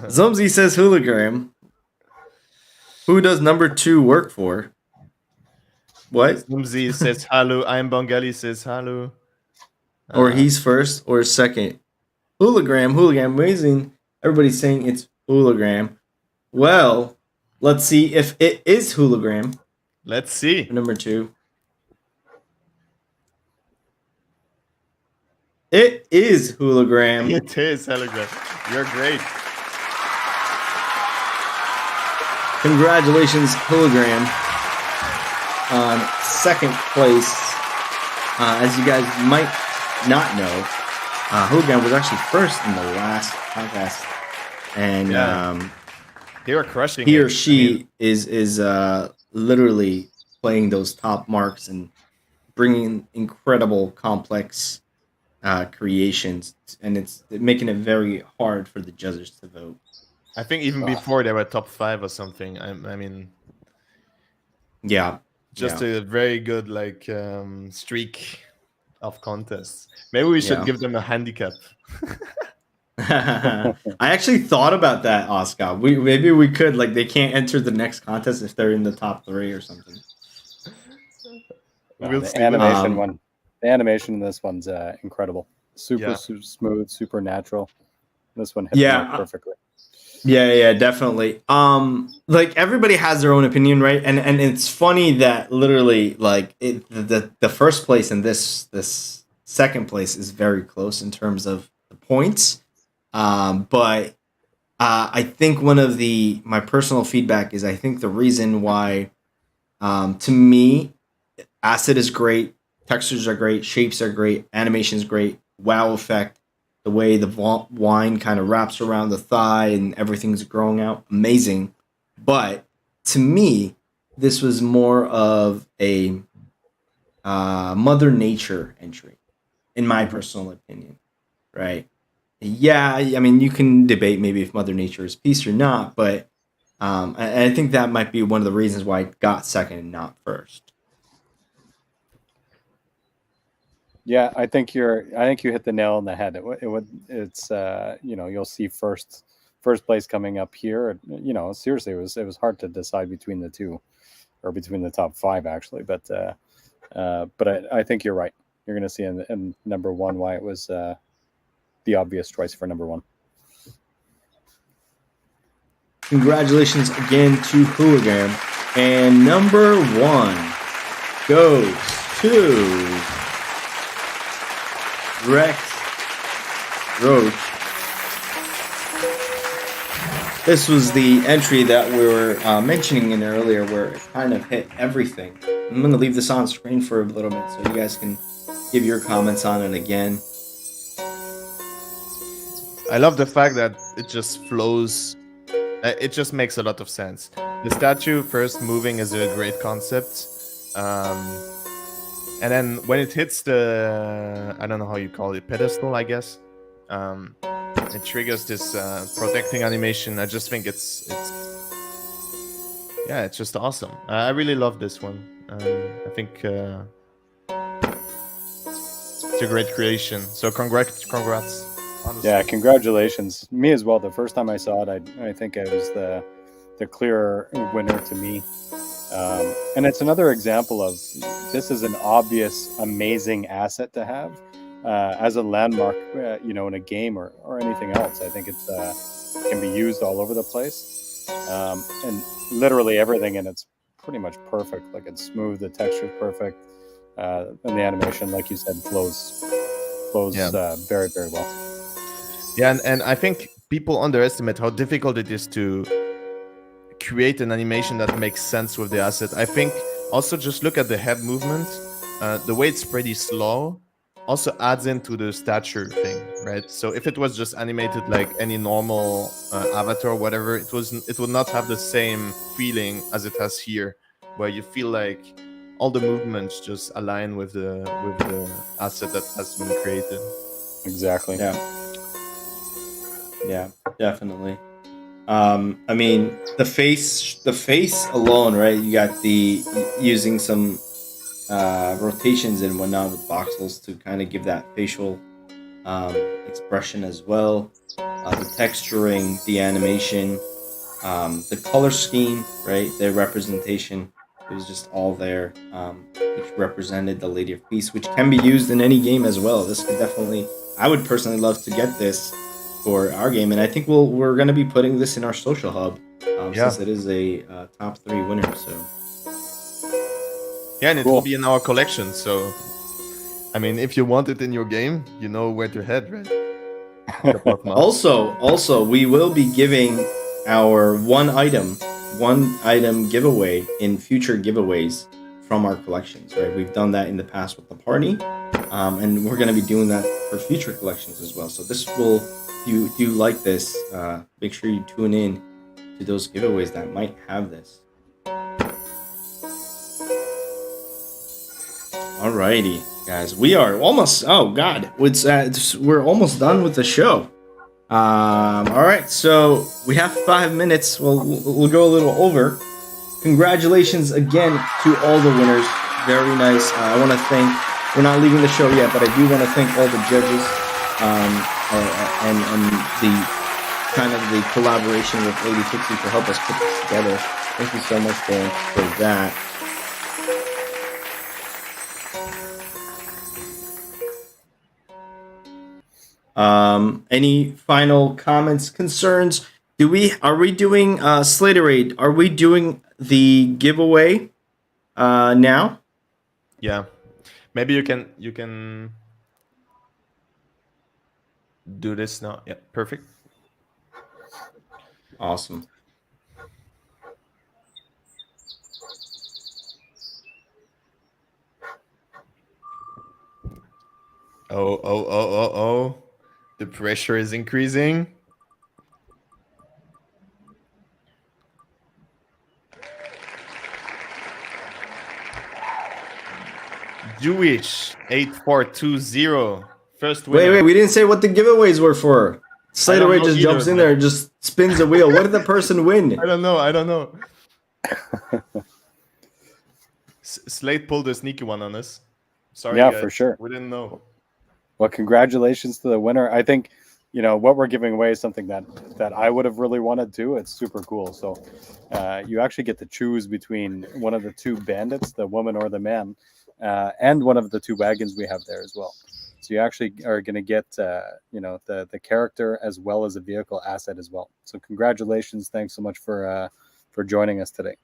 Zumzi says hologram. Who does number 2 work for? What? Zumzi says hello. I'm Bengali says hello. Or he's first or second. Hologram, amazing. Everybody's saying it's hologram. Well, let's see if it is hologram. Let's see. Number 2. It is hologram. It is hologram. You're great. Congratulations, hologram, on second place. As you guys might not know, hologram was actually first in the last contest, and they were crushing. He or she is literally playing those top marks and bringing incredible, complex creations, and it's making it very hard for the judges to vote. I think even before they were top 5 or something. I mean, yeah. just Yeah. a very good like streak of contests. Maybe we should Yeah. give them a handicap. I actually thought about that, Oscar. Maybe we could, like, they can't enter the next contest if they're in the top 3 or something. We'll The see. animation one, the animation in this one's incredible. Super, Yeah. super smooth, super natural. This one hit the Yeah. mark perfectly. Yeah, definitely. Like, everybody has their own opinion, right? And it's funny that literally, like, the first place and this second place is very close in terms of the points. But I think one of my personal feedback is, I think the reason why, to me, acid is great, textures are great, shapes are great, animation is great, wow effect, the way the wine kind of wraps around the thigh and everything's growing out, amazing. But to me, this was more of a Mother Nature entry, in my personal opinion, right? Yeah, I mean, you can debate maybe if Mother Nature is peace or not, but I think that might be one of the reasons why it got second and not first. Yeah, I think you hit the nail on the head. It's you'll see first place coming up here. Seriously, it was hard to decide between the two, or between the top 5 actually. But I think you're right. You're going to see in number 1 why it was the obvious choice for number 1. Congratulations again to Hooligan. And number 1 goes to Rex Roach. This was the entry that we were mentioning in earlier, where it kind of hit everything. I'm going to leave this on screen for a little bit so you guys can give your comments on it again. I love the fact that it just flows. It just makes a lot of sense. The statue first moving is a great concept. And then when it hits the, I don't know how you call it, pedestal, I guess, it triggers this protecting animation. I just think it's just awesome. I really love this one. I think it's a great creation. So congrats. Honestly. Yeah, congratulations. Me as well. The first time I saw it, I think it was the clear winner to me. And it's another example of, this is an obvious, amazing asset to have as a landmark, in a game or anything else. I think it can be used all over the place, and literally everything in it's pretty much perfect. Like, it's smooth, the texture's perfect, and the animation, like you said, flows very, very well. Yeah, and I think people underestimate how difficult it is to create an animation that makes sense with the asset. I think also just look at the head movement. The way it's pretty slow also adds into the stature thing, right? So if it was just animated like any normal avatar or whatever, it would not have the same feeling as it has here, where you feel like all the movements just align with the asset that has been created. Exactly. Yeah, definitely. I mean, the face alone, right? You got using some rotations and whatnot with voxels to kind of give that facial expression as well. The texturing, the animation, the color scheme, right? The representation, it was just all there, which represented the Lady of Peace, which can be used in any game as well. This could definitely, I would personally love to get this for our game, and I think we're going to be putting this in our social hub, since it is a top 3 winner. So yeah, and it will be in our collection. So I mean, if you want it in your game, you know where to head, right? Also, we will be giving our one item giveaway in future giveaways from our collections, right? We've done that in the past with the party, and we're going to be doing that for future collections as well. So this will, if you like this, make sure you tune in to those giveaways that might have this. Alrighty, guys, we are almost. Oh God, we're almost done with the show. All right, so we have 5 minutes. We'll go a little over. congratulations again to all the winners. Very nice. I want to thank. We're not leaving the show yet, but I do want to thank all the judges and the kind of the collaboration with Lady Pixy to help us put this together. Thank you so much, Dan, for that. Any final comments, concerns? Are we doing Slaterade? Are we doing the giveaway now? Yeah, maybe you can do this now. Yeah, perfect. Awesome. Oh. The pressure is increasing. Jewish 8420. First winner. Wait, we didn't say what the giveaways were for. Slaterade just jumps in there and just spins the wheel. What did the person win? I don't know. Slate pulled a sneaky one on us. Sorry, yeah, guys. For sure. We didn't know. Well, congratulations to the winner. I think, what we're giving away is something that I would have really wanted to. It's super cool. So you actually get to choose between one of the two bandits, the woman or the man, and one of the two wagons we have there as well. So you actually are going to get, the character as well as a vehicle asset as well. So congratulations. Thanks so much for joining us today.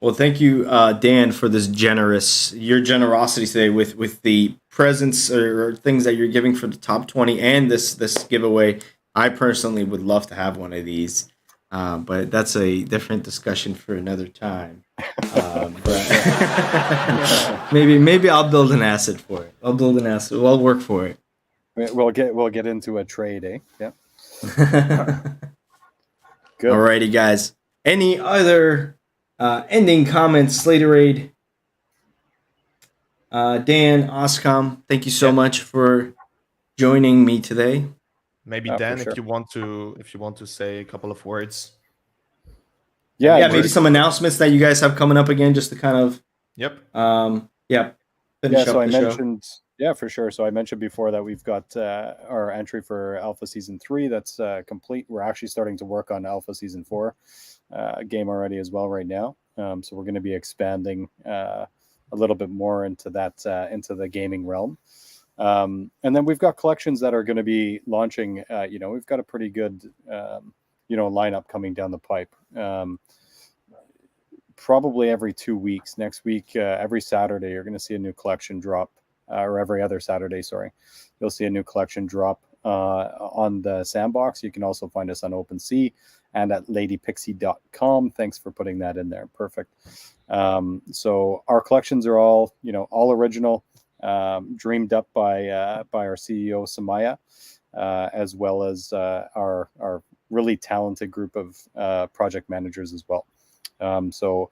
Well, thank you, Dan, for your generosity today with the presents or things that you're giving for the top 20 and this giveaway. I personally would love to have one of these, but that's a different discussion for another time. Maybe I'll build an asset for it. I'll work for it. We'll get into a trade, eh? Yeah. Good. Alrighty, guys. Any other ending comments, Slaterade? Dan, Oscom, thank you so much for joining me today. Maybe Dan, if you want to say a couple of words. Yeah, maybe some announcements that you guys have coming up again, just to kind of finish up the show. Yeah, for sure. So I mentioned before that we've got our entry for Alpha Season 3 that's complete. We're actually starting to work on Alpha Season 4 game already as well right now. So we're going to be expanding a little bit more into that into the gaming realm. And then we've got collections that are going to be launching. We've got a pretty good lineup coming down the pipe. Probably every 2 weeks. Next week, every Saturday, you're going to see a new collection drop, or every other Saturday, sorry. You'll see a new collection drop on the Sandbox. You can also find us on OpenSea and at ladypixy.com. Thanks for putting that in there. Perfect. So our collections are all original, dreamed up by our CEO, Samaya, as well as our really talented group of project managers as well. So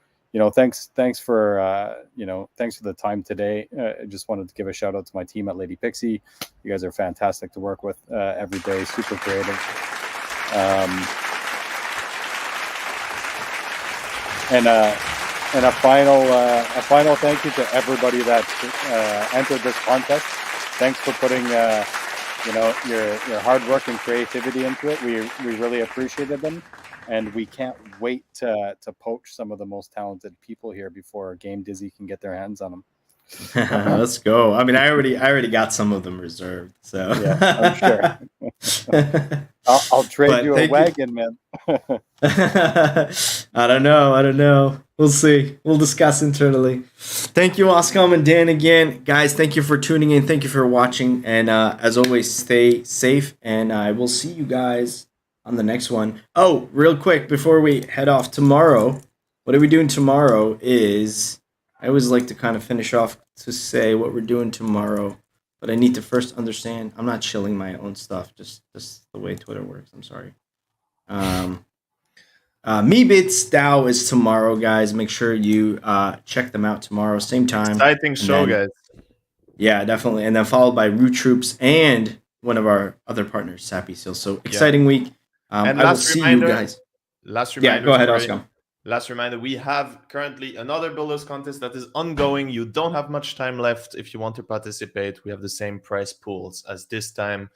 thanks for the time today. I just wanted to give a shout out to my team at Lady Pixy. You guys are fantastic to work with every day, super creative. And a final thank you to everybody that entered this contest. Thanks for putting your hard work and creativity into it. We really appreciated them. And we can't wait to poach some of the most talented people here before Game Dizzy can get their hands on them. Let's go. I mean, I already got some of them reserved. So yeah, I'm sure. I'll trade you a wagon, man. I don't know. We'll see. We'll discuss internally. Thank you, Oscom and Dan, again. Guys, thank you for tuning in. Thank you for watching. And as always, stay safe. And I will see you guys on the next one. Oh, real quick, before we head off, tomorrow, what are we doing tomorrow is, I always like to kind of finish off to say what we're doing tomorrow, but I need to first understand. I'm not shilling my own stuff, just the way Twitter works. I'm sorry. Meebits DAO is tomorrow, guys. Make sure you check them out tomorrow, same time. Exciting show, guys. Yeah, definitely. And then followed by Root Troops and one of our other partners, Sappy Seal. So exciting week. And I will see you guys. Last reminder. Yeah, go ahead, Oscar. last reminder, we have currently another builders contest that is ongoing. You don't have much time left if you want to participate. We have the same prize pools as this time.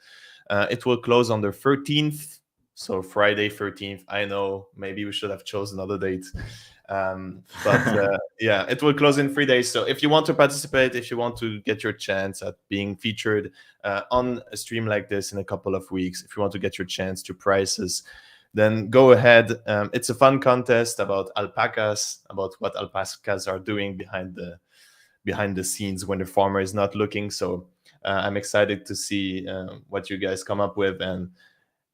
It will close on the 13th, so Friday 13th. I know maybe we should have chosen another date. But yeah, it will close in 3 days. So if you want to participate, if you want to get your chance at being featured on a stream like this in a couple of weeks, if you want to get your chance to prizes, then go ahead. It's a fun contest about alpacas, about what alpacas are doing behind the scenes when the farmer is not looking. So I'm excited to see what you guys come up with. And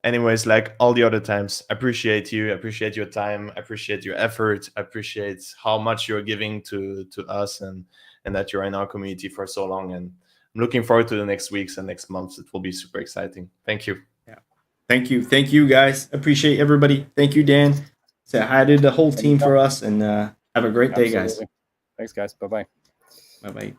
anyways, like all the other times, appreciate you, appreciate your time, appreciate your effort, appreciate how much you're giving to us, and that you're in our community for so long. And I'm looking forward to the next weeks and next months. It will be super exciting. Thank you. Thank you guys. Appreciate everybody. Thank you, Dan. Say hi to the whole team for us, and have a great day, guys. Thanks, guys. Bye-bye. Bye-bye.